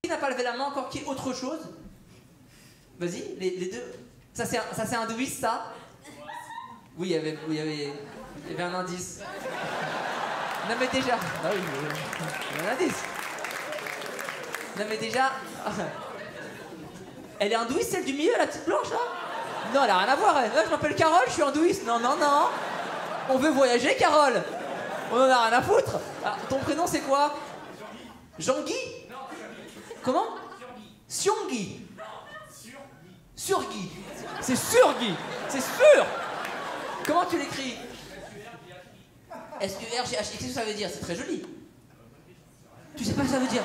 Qui n'a pas levé la main encore qui est autre chose? Vas-y, les deux. Ça c'est hindouiste, ça? Oui, il y avait un indice. Non mais déjà. Ah oui, il y a un indice. Non mais déjà. Elle est hindouiste, celle du milieu, la petite blanche là? Non, elle a rien à voir. Elle. Je m'appelle Carole, je suis hindouiste. Non, non, non. On veut voyager, Carole. On en a rien à foutre. Alors, ton prénom c'est quoi? Jean-Guy? Comment? Siongi. Surgui. C'est Surgui. C'est sûr. Comment tu l'écris? S-U-R-G-H. Qu'est-ce que ça veut dire? C'est très joli. Tu sais pas ce que ça veut dire?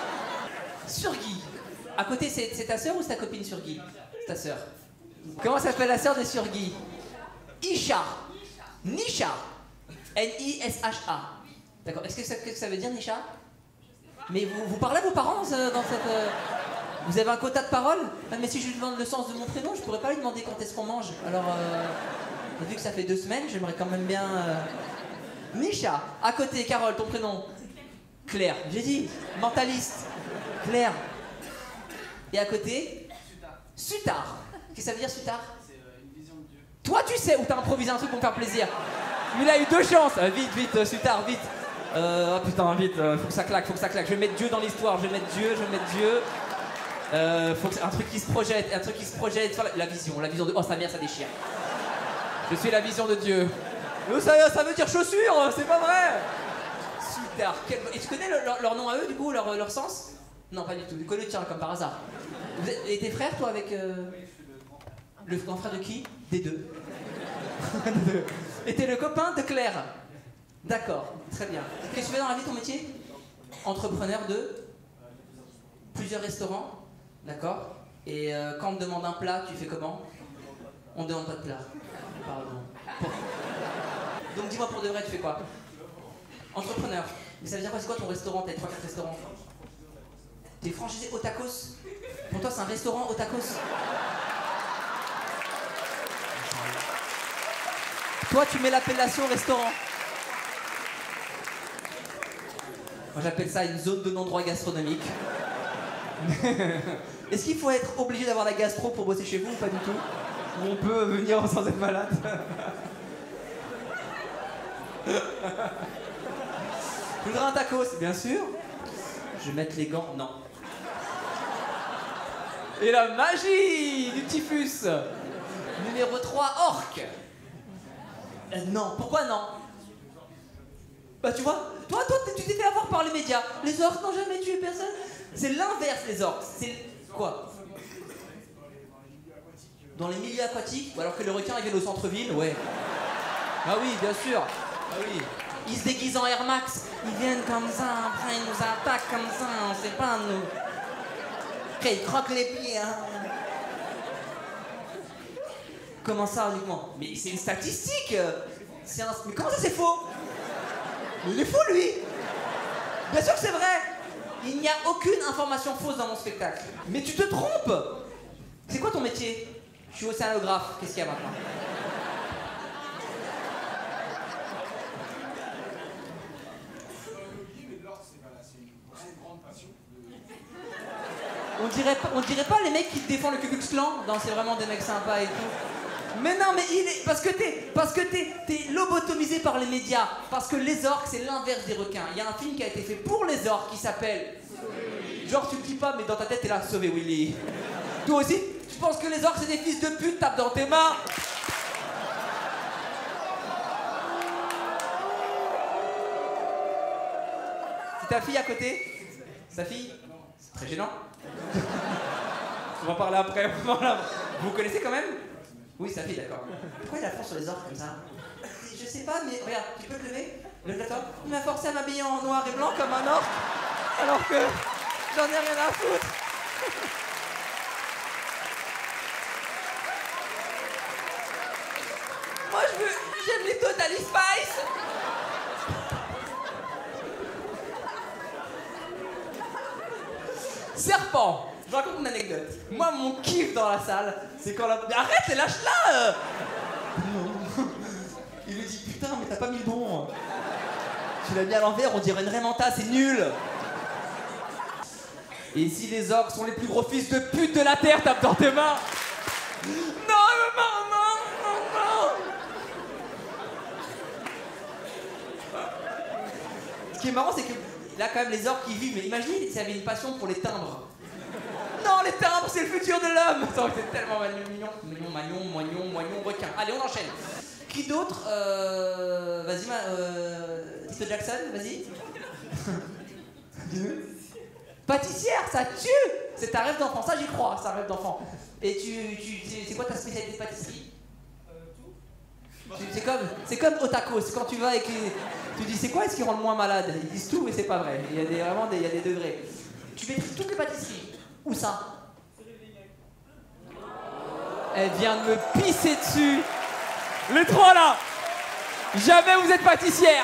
Surgui. À côté, c'est ta sœur ou c'est ta copine Surgui? C'est ta sœur. Comment s'appelle la sœur de Surgui? Isha. Nisha. N-I-S-H-A. D'accord. Qu'est-ce que ça veut dire, Nisha? Mais vous parlez à vos parents dans cette... Vous avez un quota de parole? Ah, mais si je lui demande le sens de mon prénom, je pourrais pas lui demander quand est-ce qu'on mange. Alors, vu que ça fait 2 semaines, j'aimerais quand même bien... Nisha. À côté, Carole, ton prénom? Claire. J'ai dit. Mentaliste. Claire. Et à côté? Sutar. Qu'est-ce que ça veut dire, Sutar? C'est une vision de Dieu. Toi, tu sais où t'as improvisé un truc pour me faire plaisir. Mais il a eu 2 chances. Vite, Sutar, vite. Oh putain, vite, faut que ça claque, Je vais mettre Dieu dans l'histoire, je vais mettre Dieu. Faut que un truc qui se projette sur la vision de... Oh, sa mère, ça déchire. Je suis la vision de Dieu. Ça veut dire chaussure, c'est pas vrai. Sutar. Et tu connais leur nom à eux, du coup, leur sens? Non, pas du tout. Du coup, le tien, comme par hasard. Et tes frères, toi, avec... Le grand frère de qui? Des deux. Et t'es le copain de Claire. D'accord, très bien. Qu'est-ce que tu fais dans la vie, ton métier? Entrepreneur de plusieurs restaurants. D'accord. Et quand on te demande un plat, tu fais comment? On ne demande pas de plat. Pardon. Donc dis-moi pour de vrai, tu fais quoi? Entrepreneur. Mais ça veut dire quoi? C'est quoi ton restaurant? T'as 3-4 restaurants. T'es franchisé au tacos. Pour toi, c'est un restaurant au tacos. Toi, tu mets l'appellation restaurant. Moi, j'appelle ça une zone de non-droit gastronomique. Est-ce qu'il faut être obligé d'avoir la gastro pour bosser chez vous ou pas du tout? Ou on peut venir sans être malade? Je voudrais un tacos, bien sûr. Je vais mettre les gants. Non. Et la magie du typhus. Numéro 3, orque. Non, pourquoi non? Bah tu vois, toi tu t'es fait avoir par les médias. Les orques n'ont jamais tué personne. C'est l'inverse, les orques. C'est quoi? Dans les milieux aquatiques? Ou alors que le requin il vient au centre-ville? Ouais. Ah oui, bien sûr. Ah oui. Ils se déguisent en Air Max. Ils viennent comme ça, après ils nous attaquent comme ça, on sait pas nous. Après ils croquent les pieds, hein. Comment ça, uniquement? Mais c'est une statistique. Mais comment ça c'est faux? Mais il est fou, lui. Bien sûr que c'est vrai. Il n'y a aucune information fausse dans mon spectacle. Mais tu te trompes. C'est quoi ton métier? Je suis océanographe. Qu'est-ce qu'il y a maintenant? On dirait pas les mecs qui défendent le Ku Klux Klan. Non, c'est vraiment des mecs sympas et tout. Mais non, mais parce que t'es lobotomisé par les médias. Parce que les orques, c'est l'inverse des requins. Il y a un film qui a été fait pour les orques qui s'appelle... Genre, tu le dis pas, mais dans ta tête, t'es là, sauver Willy. Toi aussi, tu penses que les orques, c'est des fils de pute, tape dans tes mains. C'est ta fille à côté? Sa fille? C'est très gênant. On va en parler après. Vous connaissez quand même? Oui, sa fille, d'accord. Pourquoi il a fond sur les orques comme ça? Je sais pas, mais regarde, tu peux te lever? Lève-toi. Il m'a forcé à m'habiller en noir et blanc comme un orque, alors que j'en ai rien à foutre. Moi, j'aime les Totally Spice. Serpent. Je raconte une anecdote. Moi, mon kiff dans la salle, c'est quand la... Mais arrête, les lâche-là. Il lui dit, putain, mais t'as pas mis le bon. Tu l'as mis à l'envers, on dirait une Raymanta, c'est nul. Et si les orques sont les plus gros fils de pute de la Terre, tape dans tes mains. Non, non, non, non, non. Ce qui est marrant, c'est que là, quand même, les orques qui vivent, mais imaginez s'il y avait une passion pour les timbres. Non, les timbres, c'est le futur de l'homme. C'est tellement mignon. Moignon, requin. Allez, on enchaîne. Qui d'autre vas-y, Tito Jackson, vas-y. Pâtissière, ça tue. C'est ta rêve d'enfant, ça j'y crois, c'est un rêve d'enfant. Et c'est quoi ta spécialité de pâtisserie? Tout. C'est comme au tacos, quand tu vas et que tu dis c'est quoi est-ce qui rend le moins malade? Ils disent tout mais c'est pas vrai, il y a vraiment des degrés. Tu maîtrises toutes les pâtisseries. Où ça? Elle vient de me pisser dessus. Les trois là. Jamais vous êtes pâtissière.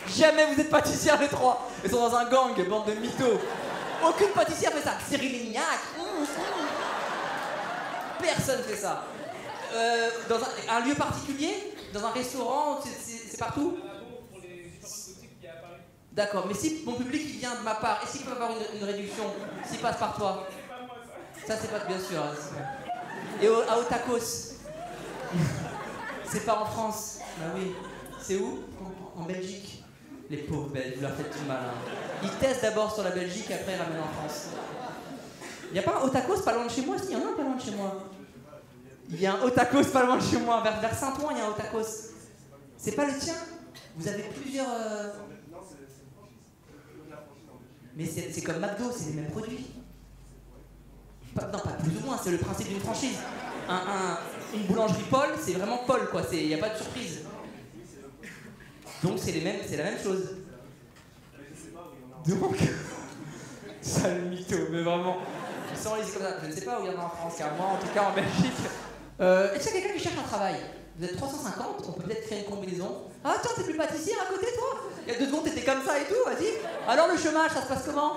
Jamais vous êtes pâtissière les trois. Ils sont dans un gang, bande de mythos. Aucune pâtissière fait ça. Cyril Lignac. Personne fait ça. Dans un lieu particulier? Dans un restaurant? C'est partout? D'accord, mais si mon public il vient de ma part, est-ce qu'il peut avoir une réduction s'il passe par toi? Ça c'est pas bien sûr. Et à Otakos? C'est pas en France? Bah oui. C'est où? En Belgique. Les pauvres Belges, vous leur faites tout mal. Hein. Ils testent d'abord sur la Belgique et après ils ramènent en France. Il n'y a pas un Otakos pas loin de chez moi? Si, il y en a un pas loin de chez moi. Il y a un Otakos pas loin de chez moi. Vers Saint-Ouen, il y a un Otakos. C'est pas le tien? Vous avez plusieurs... Mais c'est comme McDo, c'est les mêmes produits. Non, pas plus ou moins, c'est le principe d'une franchise. Une boulangerie Paul, c'est vraiment Paul, quoi. Il n'y a pas de surprise. Donc c'est la même chose. Donc, sale mytho, mais vraiment. Sans les comme ça, je ne sais pas où il y en a en France, car moi, en tout cas en Belgique. Est-ce qu'il y a quelqu'un qui cherche un travail? Vous êtes 350, on peut peut-être créer une combinaison. Ah, attends, t'es plus pâtissière à côté, toi? Il y a 2 secondes, t'étais comme ça et tout, vas-y. Alors le chômage, ça se passe comment?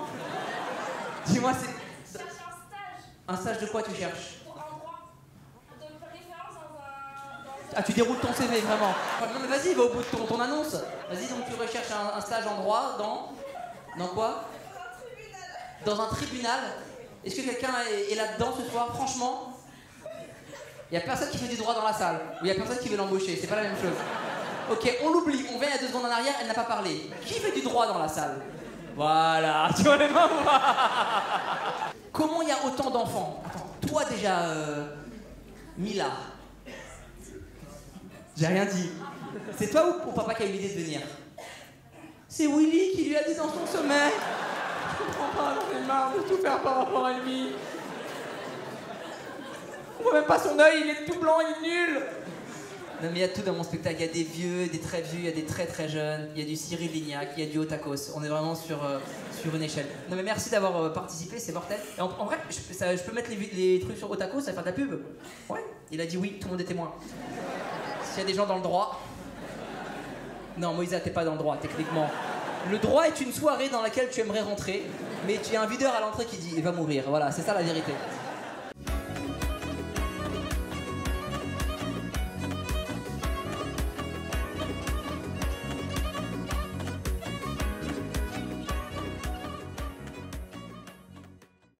Dis-moi, c'est. Je cherche un stage. Un stage de quoi tu cherches? Pour un droit. De préférence dans Ah, tu déroules ton CV, vraiment. Non, mais vas-y, va au bout de ton annonce. Vas-y, donc tu recherches un stage en droit dans. Dans quoi? Dans un tribunal. Est-ce que quelqu'un est là-dedans ce soir? Franchement, il n'y a personne qui fait du droit dans la salle. Ou il n'y a personne qui veut l'embaucher, c'est pas la même chose. Ok, on l'oublie, on vient il y a 2 secondes en arrière, elle n'a pas parlé. Qui fait du droit dans la salle? Voilà, tu vois les mains. Comment il y a autant d'enfants? Attends, toi déjà, Mila. J'ai rien dit. C'est toi ou papa qui a eu l'idée de venir? C'est Willy qui lui a dit dans son sommeil. Je comprends pas, j'en ai marre de tout faire par rapport à lui. On voit même pas son œil, il est tout blanc, il est nul. Non mais il y a tout dans mon spectacle, il y a des vieux, des très vieux, il y a des très très jeunes, il y a du Cyril Lignac, il y a du Otakos. On est vraiment sur une échelle. Non mais merci d'avoir participé, c'est mortel. Et en vrai, je peux mettre les trucs sur Otakos, ça va faire de la pub? Ouais. Il a dit oui, tout le monde est témoin. S'il y a des gens dans le droit... Non, Moïsa, t'es pas dans le droit, techniquement. Le droit est une soirée dans laquelle tu aimerais rentrer, mais tu as un videur à l'entrée qui dit « il va mourir ». Voilà, c'est ça la vérité.